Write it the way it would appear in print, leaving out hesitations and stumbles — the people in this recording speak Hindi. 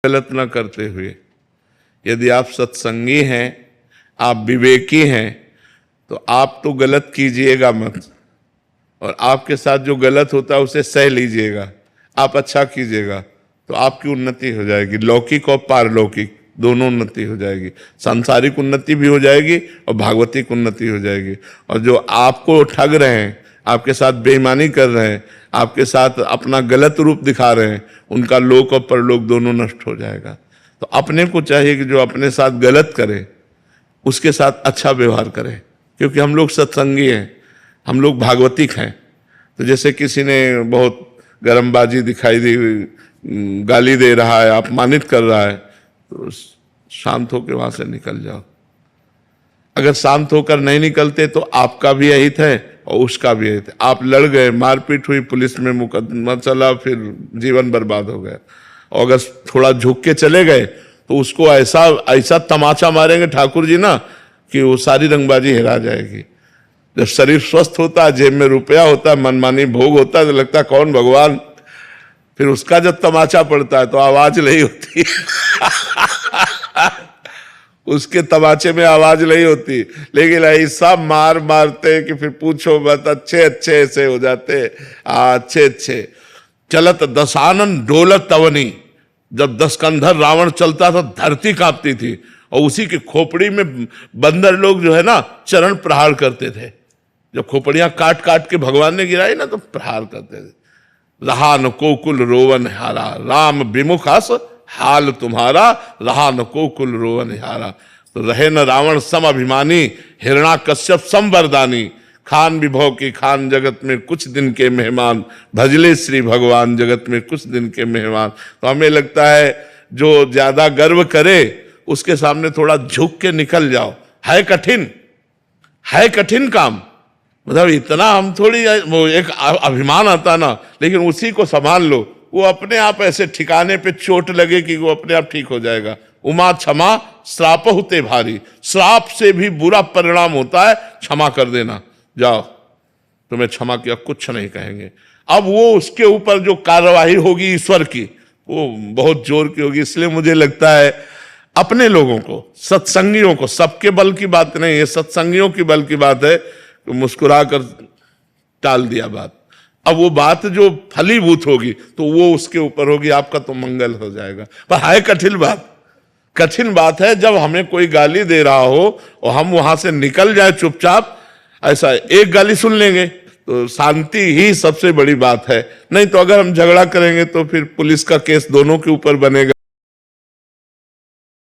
गलत न करते हुए। यदि आप सत्संगी हैं, आप विवेकी हैं, तो आप तो गलत कीजिएगा मत, और आपके साथ जो गलत होता है उसे सह लीजिएगा। आप अच्छा कीजिएगा तो आपकी उन्नति हो जाएगी, लौकिक और पारलौकिक दोनों उन्नति हो जाएगी। सांसारिक उन्नति भी हो जाएगी और भागवतिक उन्नति हो जाएगी। और जो आपको ठग रहे हैं, आपके साथ बेईमानी कर रहे हैं, आपके साथ अपना गलत रूप दिखा रहे हैं, उनका लोक और परलोक दोनों नष्ट हो जाएगा। तो अपने को चाहिए कि जो अपने साथ गलत करे उसके साथ अच्छा व्यवहार करें, क्योंकि हम लोग सत्संगी हैं, हम लोग भागवतिक हैं। तो जैसे किसी ने बहुत गरमबाजी दिखाई दी, गाली दे रहा है, अपमानित कर रहा है, तो शांत होकर वहां से निकल जाओ। अगर शांत होकर नहीं निकलते तो आपका भी अहित है और उसका भी अहित है। आप लड़ गए, मारपीट हुई, पुलिस में मुकदमा चला, फिर जीवन बर्बाद हो गया। और अगर थोड़ा झुक के चले गए तो उसको ऐसा ऐसा तमाचा मारेंगे ठाकुर जी ना कि वो सारी रंगबाजी हिला जाएगी। जब शरीर स्वस्थ होता है, जेब में रुपया होता है, मनमानी भोग होता है, तो लगता है कौन भगवान। फिर उसका जब तमाचा पड़ता है तो आवाज नहीं होती उसके तमाचे में आवाज नहीं होती, लेकिन ऐसा मार मारते कि फिर पूछो मत। अच्छे अच्छे ऐसे हो जाते, अच्छे अच्छे। चलत दशानन डोलत तवनी, जब 10 कंधर रावण चलता था धरती कांपती थी, और उसी की खोपड़ी में बंदर लोग जो है ना चरण प्रहार करते थे। जब खोपड़ियां काट काट के भगवान ने गिराई ना तो प्रहार करते थे। रहा न कोकुल रोवन हारा, राम विमुख हस हाल तुम्हारा, रहा न कोकुल रोवन हारा। तो रहे न रावण सम अभिमानी, हिरणाकश्यप सम वरदानी। खान विभव की खान जगत में कुछ दिन के मेहमान, भजले श्री भगवान जगत में कुछ दिन के मेहमान। तो हमें लगता है जो ज्यादा गर्व करे उसके सामने थोड़ा झुक के निकल जाओ। है कठिन काम, मतलब इतना हम थोड़ी, वो एक अभिमान आता ना, लेकिन उसी को संभाल लो, वो अपने आप ऐसे ठिकाने पे चोट लगे कि वो अपने आप ठीक हो जाएगा। उमा क्षमा श्राप होते भारी, श्राप से भी बुरा परिणाम होता है क्षमा कर देना। जाओ, तुम्हें क्षमा किया, कुछ नहीं कहेंगे। अब वो उसके ऊपर जो कार्यवाही होगी ईश्वर की, वो बहुत जोर की होगी। इसलिए मुझे लगता है अपने लोगों को, सत्संगियों को, सबके बल की बात नहीं है, सत्संगियों की बल की बात है, तो मुस्कुरा कर टाल दिया बात। अब वो बात जो फलीभूत होगी तो वो उसके ऊपर होगी, आपका तो मंगल हो जाएगा। पर है कठिन बात है जब हमें कोई गाली दे रहा हो और हम वहां से निकल जाए चुपचाप। ऐसा एक गाली सुन लेंगे तो शांति ही सबसे बड़ी बात है। नहीं तो अगर हम झगड़ा करेंगे तो फिर पुलिस का केस दोनों के ऊपर बनेगा।